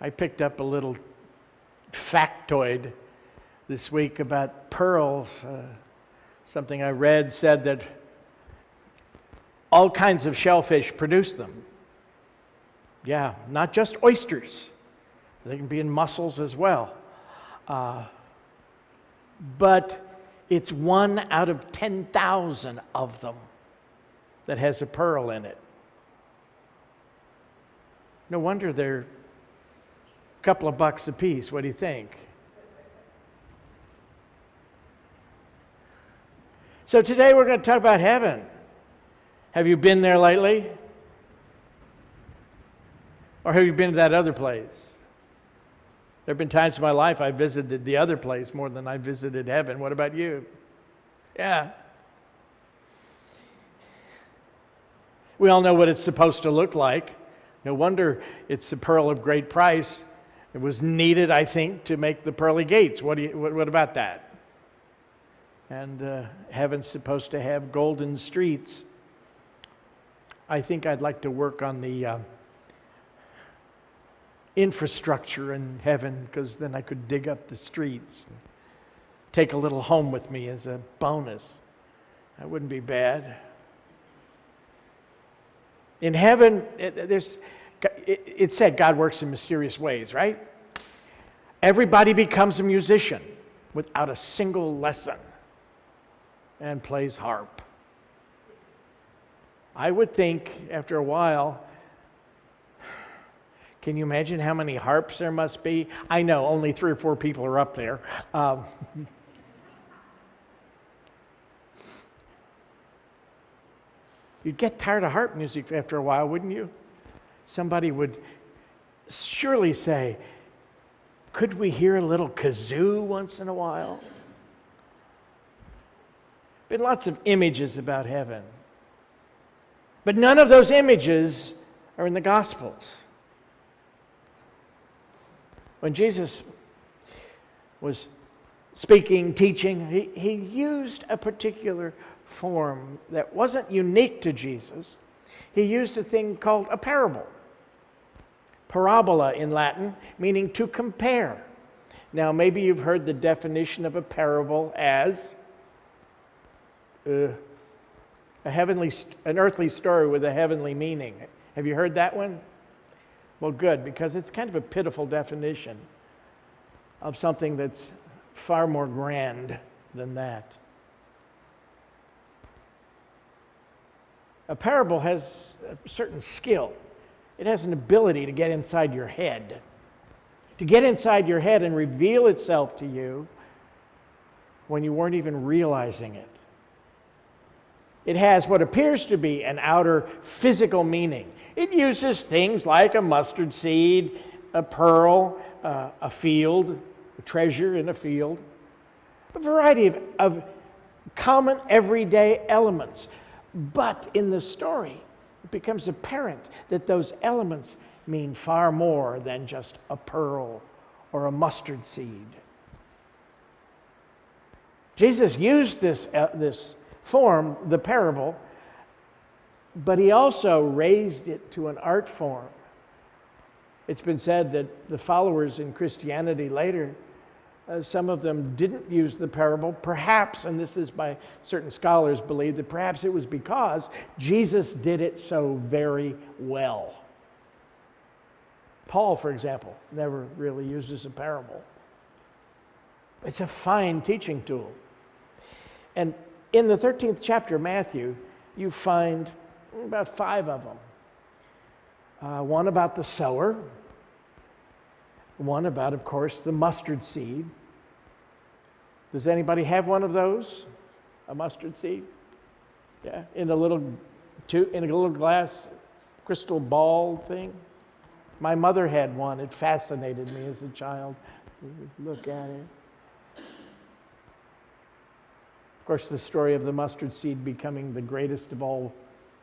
I picked up a little factoid this week about pearls. Something I read said that all kinds of shellfish produce them. Yeah, not just oysters. They can be in mussels as well. But it's 1 out of 10,000 of them that has a pearl in it. No wonder they're a couple of bucks a piece. What do you think? So today we're going to talk about heaven. Have you been there lately? Or have you been to that other place? There have been times in my life I visited the other place more than I visited heaven. What about you? Yeah. We all know what it's supposed to look like. No wonder it's a pearl of great price. It was needed, I think, to make the pearly gates. What about that? And heaven's supposed to have golden streets. I think I'd like to work on the infrastructure in heaven, because then I could dig up the streets and take a little home with me as a bonus. That wouldn't be bad. In heaven, it said God works in mysterious ways, right? Everybody becomes a musician without a single lesson and plays harp. I would think after a while, can you imagine how many harps there must be? I know, only 3 or 4 people are up there. You'd get tired of harp music after a while, wouldn't you? Somebody would surely say, could we hear a little kazoo once in a while? Been lots of images about heaven. But none of those images are in the Gospels. When Jesus was speaking, teaching, he used a particular form that wasn't unique to Jesus. He used a thing called a parable. Parabola in Latin, meaning to compare. Now, maybe you've heard the definition of a parable as an earthly story with a heavenly meaning. Have you heard that one? Well, good, because it's kind of a pitiful definition of something that's far more grand than that. A parable has a certain skill. It has an ability to get inside your head. To get inside your head and reveal itself to you when you weren't even realizing it. It has what appears to be an outer physical meaning. It uses things like a mustard seed, a pearl, a field, a treasure in a field, a variety of common everyday elements. But in the story, it becomes apparent that those elements mean far more than just a pearl or a mustard seed. Jesus used this form, the parable, but he also raised it to an art form. It's been said that the followers in Christianity later, some of them didn't use the parable, perhaps, and this is by certain scholars believe that perhaps it was because Jesus did it so very well. Paul, for example, never really uses a parable. It's a fine teaching tool. And in the 13th chapter of Matthew, you find about 5 of them. One about the sower. One about, of course, the mustard seed. Does anybody have one of those? A mustard seed? Yeah, in a little glass crystal ball thing. My mother had one. It fascinated me as a child. You would look at it. Of course, the story of the mustard seed becoming the greatest of all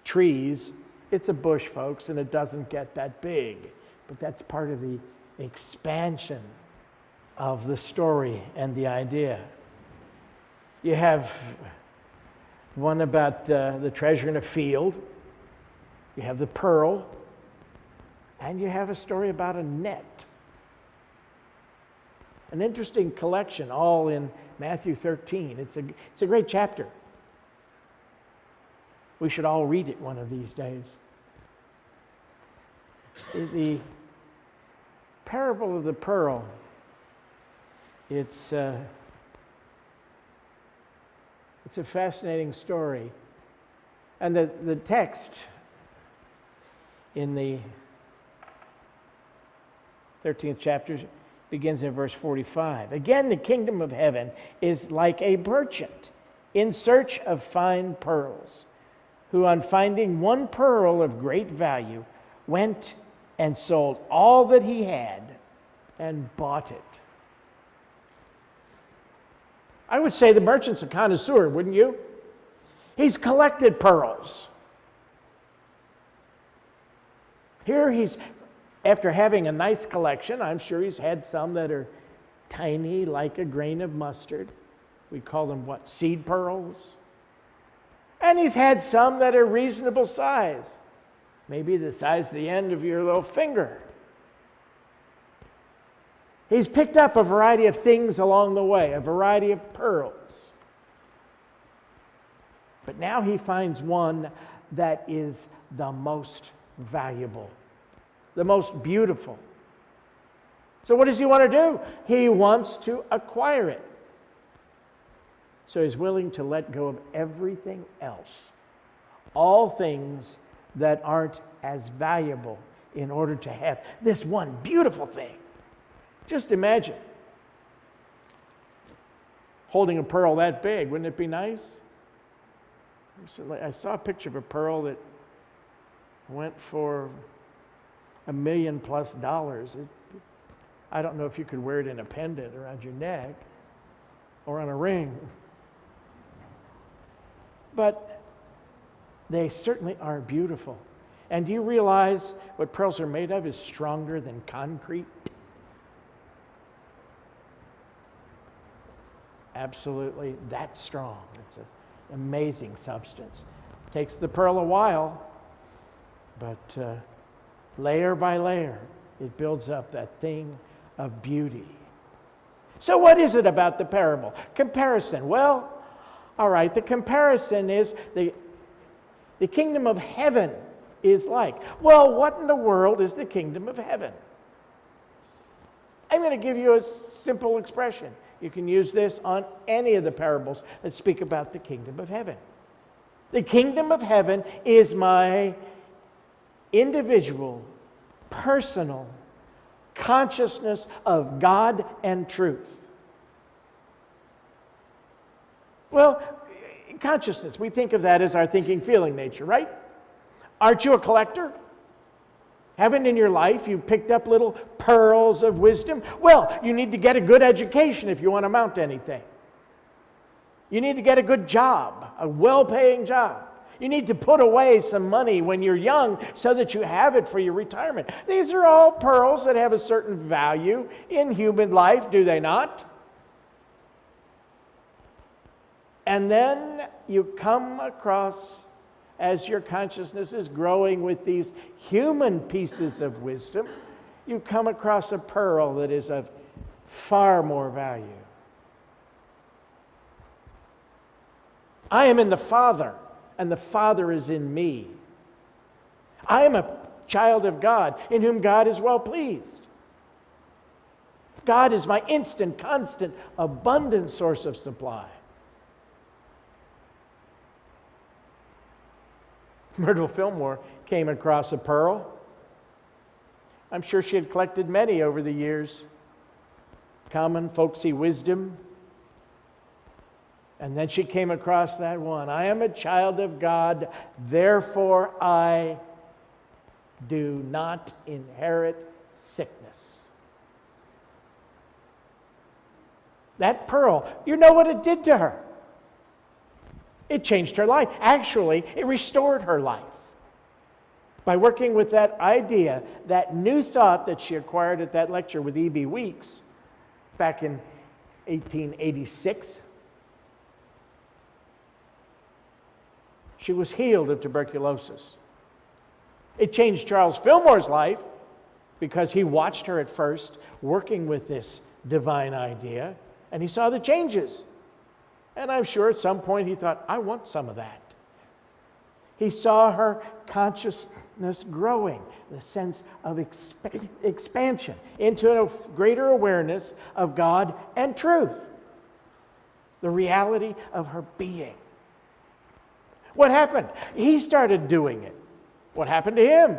trees, it's a bush, folks, and it doesn't get that big. But that's part of the expansion of the story and the idea. You have one about the treasure in a field. You have the pearl. And you have a story about a net An interesting collection, all in Matthew 13. It's a great chapter. We should all read it one of these days. The parable of the pearl, it's a fascinating story. And the text in the 13th chapter begins in verse 45. Again, the kingdom of heaven is like a merchant in search of fine pearls, who on finding one pearl of great value went and sold all that he had and bought it. I would say the merchant's a connoisseur, wouldn't you? He's collected pearls. Here he's, after having a nice collection, I'm sure he's had some that are tiny, like a grain of mustard. We call them what? Seed pearls. And he's had some that are reasonable size, maybe the size of the end of your little finger. He's picked up a variety of things along the way, a variety of pearls. But now he finds one that is the most valuable, the most beautiful. So what does he want to do? He wants to acquire it. So he's willing to let go of everything else, all things that aren't as valuable, in order to have this one beautiful thing. Just imagine holding a pearl that big. Wouldn't it be nice? I saw a picture of a pearl that went for $1 million+. I don't know if you could wear it in a pendant around your neck or on a ring. But they certainly are beautiful. And do you realize what pearls are made of is stronger than concrete? Absolutely, that's strong. It's an amazing substance. Takes the pearl a while, but layer by layer, it builds up that thing of beauty. So what is it about the parable? Comparison. Well, all right, the comparison is the kingdom of heaven is like. Well, what in the world is the kingdom of heaven? I'm going to give you a simple expression. You can use this on any of the parables that speak about the kingdom of heaven. The kingdom of heaven is my individual, personal consciousness of God and truth. Well, consciousness, we think of that as our thinking, feeling nature, right? Aren't you a collector? Haven't in your life you picked up little pearls of wisdom? Well, you need to get a good education if you want to amount to anything. You need to get a good job, a well-paying job. You need to put away some money when you're young so that you have it for your retirement. These are all pearls that have a certain value in human life, do they not? And then you come across, as your consciousness is growing with these human pieces of wisdom, you come across a pearl that is of far more value. I am in the Father, and the Father is in me. I am a child of God, in whom God is well pleased. God is my instant, constant, abundant source of supply. Myrtle Fillmore came across a pearl. I'm sure she had collected many over the years. Common, folksy wisdom. And then she came across that one. I am a child of God, therefore I do not inherit sickness. That pearl, you know what it did to her? It changed her life. Actually, it restored her life. By working with that idea, that new thought that she acquired at that lecture with E.B. Weeks back in 1886, she was healed of tuberculosis. It changed Charles Fillmore's life because he watched her at first working with this divine idea, and he saw the changes. And I'm sure at some point he thought, I want some of that. He saw her consciousness growing, the sense of expansion into a greater awareness of God and truth, the reality of her being. What happened? He started doing it. What happened to him?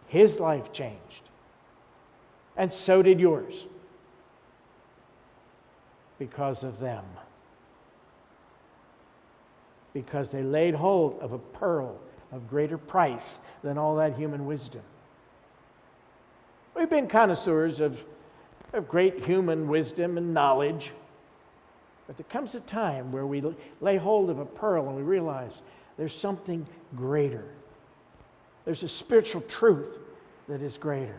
His life changed. And so did yours. Because of them. Because they laid hold of a pearl of greater price than all that human wisdom. We've been connoisseurs of great human wisdom and knowledge, but there comes a time where we lay hold of a pearl and we realize there's something greater. There's a spiritual truth that is greater.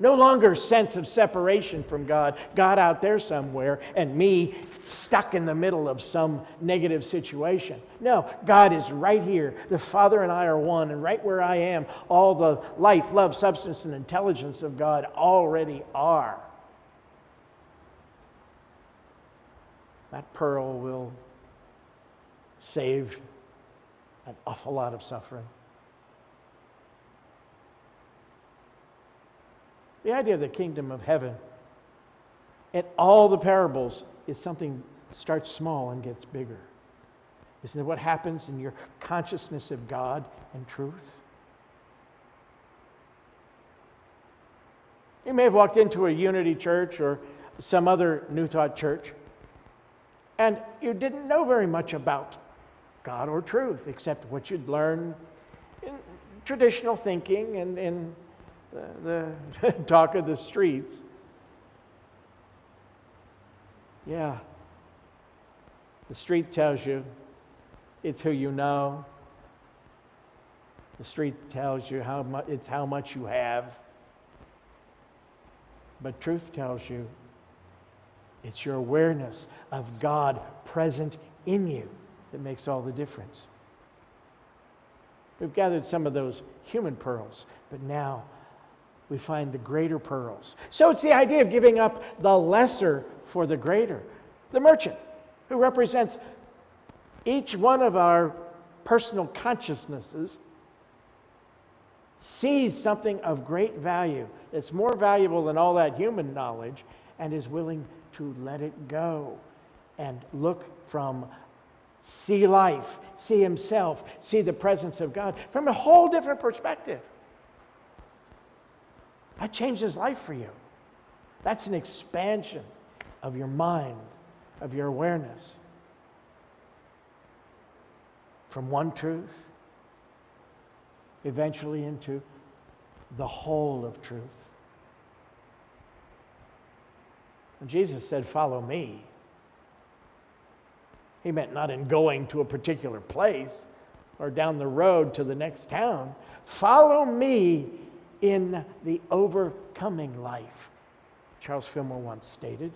No longer a sense of separation from God, God out there somewhere, and me stuck in the middle of some negative situation. No, God is right here. The Father and I are one, and right where I am, all the life, love, substance, and intelligence of God already are. That pearl will save an awful lot of suffering. The idea of the kingdom of heaven in all the parables is something starts small and gets bigger. Isn't it what happens in your consciousness of God and truth? You may have walked into a Unity church or some other New Thought church, and you didn't know very much about God or truth, except what you'd learned in traditional thinking and in the talk of the streets. Yeah. The street tells you it's who you know. The street tells you it's how much you have. But truth tells you it's your awareness of God present in you that makes all the difference. We've gathered some of those human pearls, but now we find the greater pearls. So it's the idea of giving up the lesser for the greater. The merchant, who represents each one of our personal consciousnesses, sees something of great value that's more valuable than all that human knowledge and is willing to let it go and look from see life, see himself, see the presence of God from a whole different perspective. That changes life for you. That's an expansion of your mind, of your awareness. From one truth, eventually into the whole of truth. When Jesus said, "Follow me," he meant not in going to a particular place or down the road to the next town. Follow me in the overcoming life. Charles Fillmore once stated,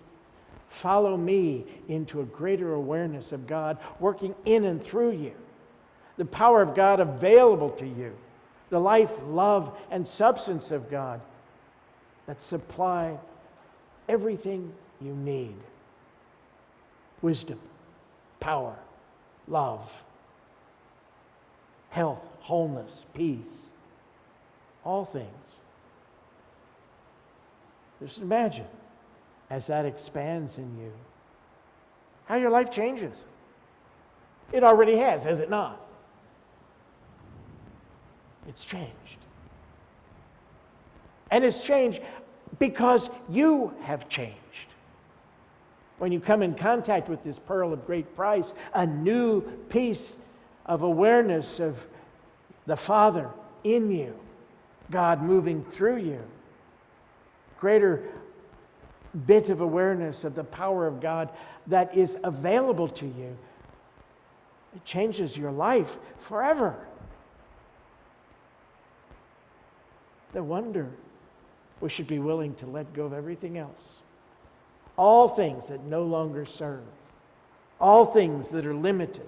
follow me into a greater awareness of God working in and through you. The power of God available to you. The life, love, and substance of God that supply everything you need. Wisdom, power, love, health, wholeness, peace. All things. Just imagine, as that expands in you, how your life changes. It already has it not? It's changed. And it's changed because you have changed. When you come in contact with this pearl of great price, a new piece of awareness of the Father in you, God moving through you, greater bit of awareness of the power of God that is available to you, it changes your life forever. No wonder we should be willing to let go of everything else. All things that no longer serve. All things that are limited.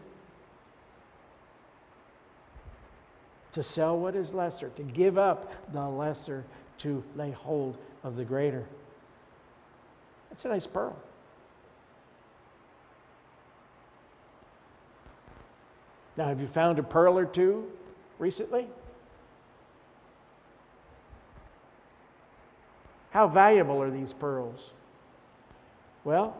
To sell what is lesser, to give up the lesser, to lay hold of the greater. It's a nice pearl. Now, have you found a pearl or two recently? How valuable are these pearls? Well,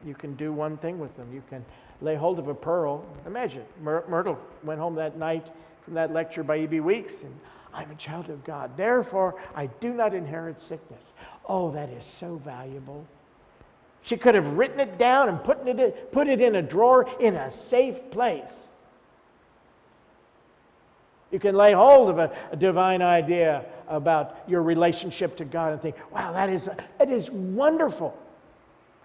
you can do one thing with them. You can lay hold of a pearl. Imagine, Myrtle went home that night from that lecture by E.B. Weeks, and I'm a child of God. Therefore, I do not inherit sickness. Oh, that is so valuable. She could have written it down and put it in a drawer in a safe place. You can lay hold of a divine idea about your relationship to God and think, wow, that is wonderful.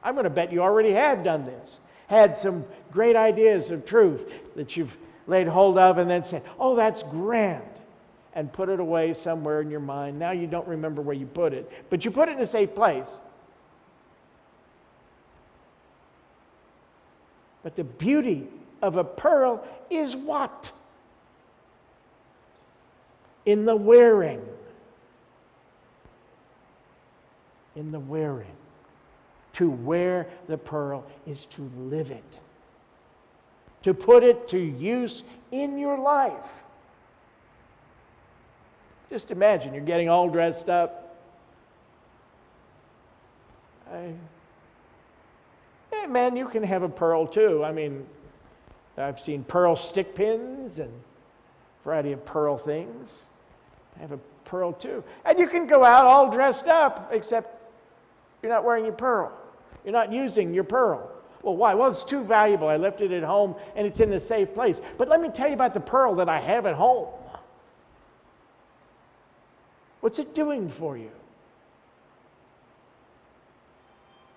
I'm going to bet you already have done this. Had some great ideas of truth that you've laid hold of and then said, oh, that's grand, and put it away somewhere in your mind. Now you don't remember where you put it, but you put it in a safe place. But the beauty of a pearl is what? In the wearing. In the wearing. To wear the pearl is to live it. To put it to use in your life. Just imagine you're getting all dressed up. Hey, man, you can have a pearl too. I mean, I've seen pearl stick pins and a variety of pearl things. I have a pearl too. And you can go out all dressed up, except you're not wearing your pearl. You're not using your pearl. Well, why? Well, it's too valuable. I left it at home and it's in a safe place. But let me tell you about the pearl that I have at home. What's it doing for you?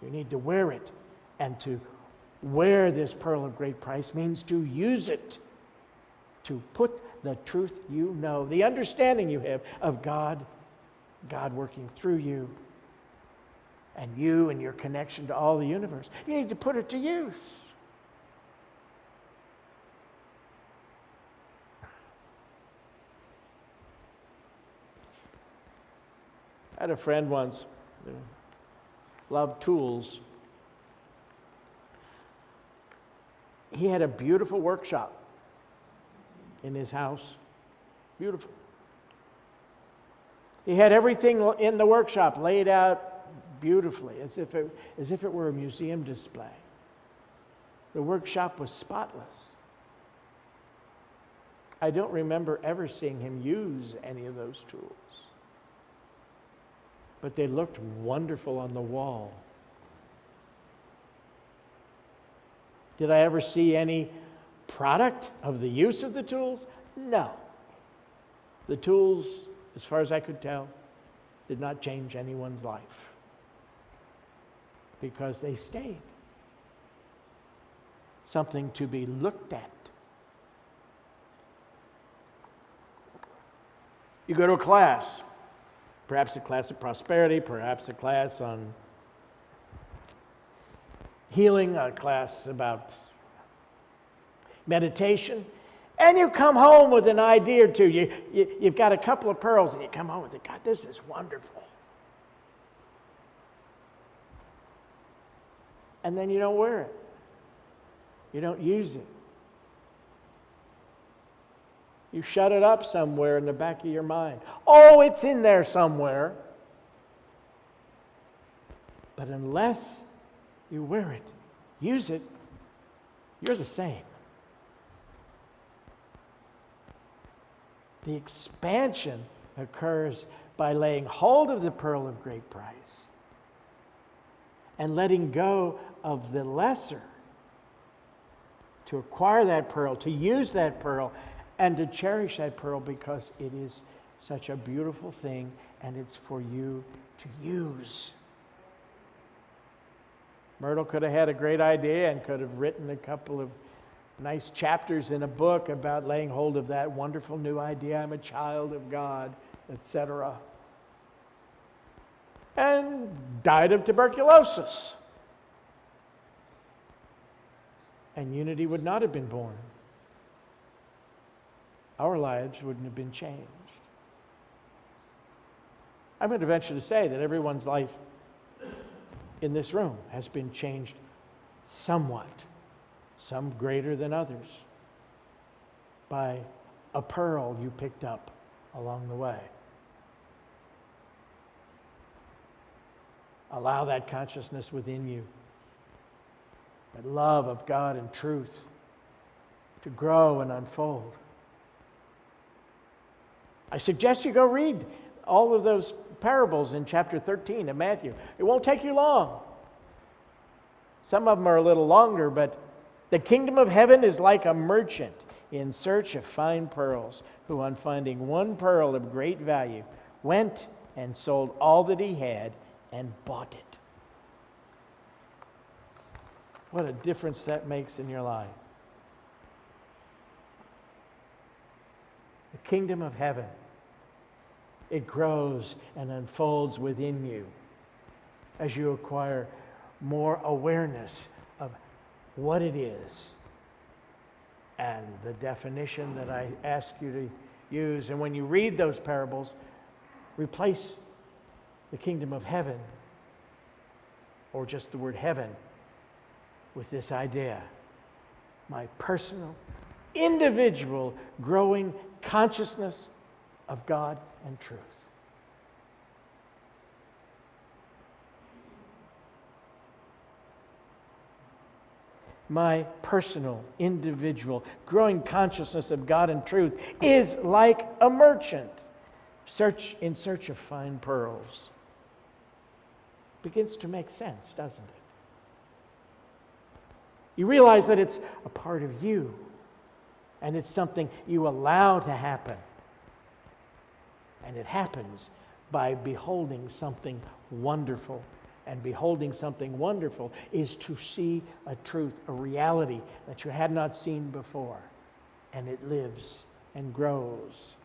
You need to wear it. And to wear this pearl of great price means to use it. To put the truth you know, the understanding you have of God working through you, and you and your connection to all the universe. You need to put it to use. I had a friend once who loved tools. He had a beautiful workshop in his house. Beautiful. He had everything in the workshop laid out beautifully, as if it were a museum display. The workshop was spotless. I don't remember ever seeing him use any of those tools. But they looked wonderful on the wall. Did I ever see any product of the use of the tools? No. The tools, as far as I could tell, did not change anyone's life, because they stayed. Something to be looked at. You go to a class, perhaps a class of prosperity, perhaps a class on healing, a class about meditation, and you come home with an idea or two. You've got a couple of pearls and you come home with it. God, this is wonderful. And then you don't wear it. You don't use it. You shut it up somewhere in the back of your mind. Oh, it's in there somewhere. But unless you wear it, use it, you're the same. The expansion occurs by laying hold of the pearl of great price and letting go of the lesser to acquire that pearl, to use that pearl, and to cherish that pearl because it is such a beautiful thing and it's for you to use. Myrtle could have had a great idea and could have written a couple of nice chapters in a book about laying hold of that wonderful new idea, I'm a child of God, etc. And died of tuberculosis. And unity would not have been born. Our lives wouldn't have been changed. I'm going to venture to say that everyone's life in this room has been changed somewhat, some greater than others, by a pearl you picked up along the way. Allow that consciousness within you, that love of God and truth, to grow and unfold. I suggest you go read all of those parables in chapter 13 of Matthew. It won't take you long. Some of them are a little longer, but the kingdom of heaven is like a merchant in search of fine pearls, who on finding one pearl of great value went and sold all that he had and bought it. What a difference that makes in your life. The kingdom of heaven, it grows and unfolds within you as you acquire more awareness of what it is and the definition that I ask you to use. And when you read those parables, replace the kingdom of heaven, or just the word heaven, with this idea: my personal, individual, growing consciousness of God and truth. My personal, individual, growing consciousness of God and truth is like a merchant in search of fine pearls. Begins to make sense, doesn't it? You realize that it's a part of you, and it's something you allow to happen. And it happens by beholding something wonderful. And beholding something wonderful is to see a truth, a reality that you had not seen before. And it lives and grows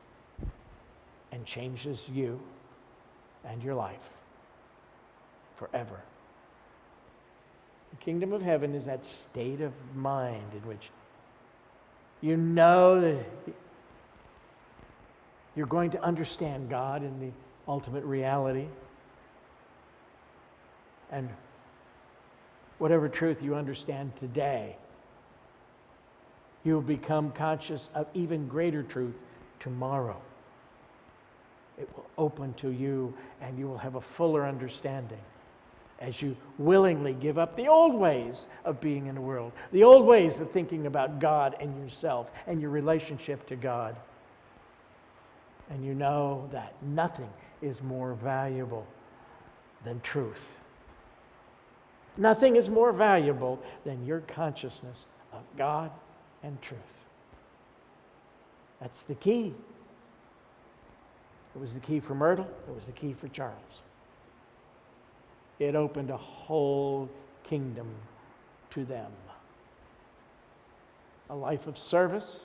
and changes you and your life forever. The kingdom of heaven is that state of mind in which you know that you're going to understand God in the ultimate reality. And whatever truth you understand today, you will become conscious of even greater truth tomorrow. It will open to you, and you will have a fuller understanding as you willingly give up the old ways of being in the world, the old ways of thinking about God and yourself and your relationship to God. And you know that nothing is more valuable than truth. Nothing is more valuable than your consciousness of God and truth. That's the key. It was the key for Myrtle. It was the key for Charles. It opened a whole kingdom to them. A life of service,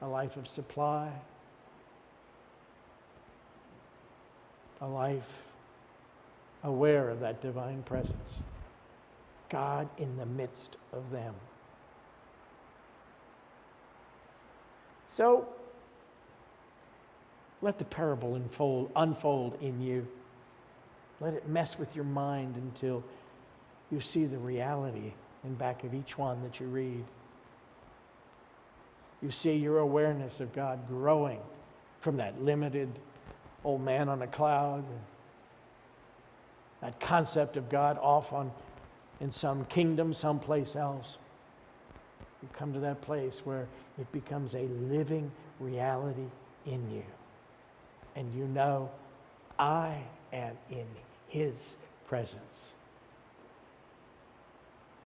a life of supply, a life aware of that divine presence, God in the midst of them. So, let the parable unfold in you. Let it mess with your mind until you see the reality in back of each one that you read. You see your awareness of God growing from that limited old man on a cloud, that concept of God off in some kingdom someplace else. You come to that place where it becomes a living reality in you. And you know, I am in His presence.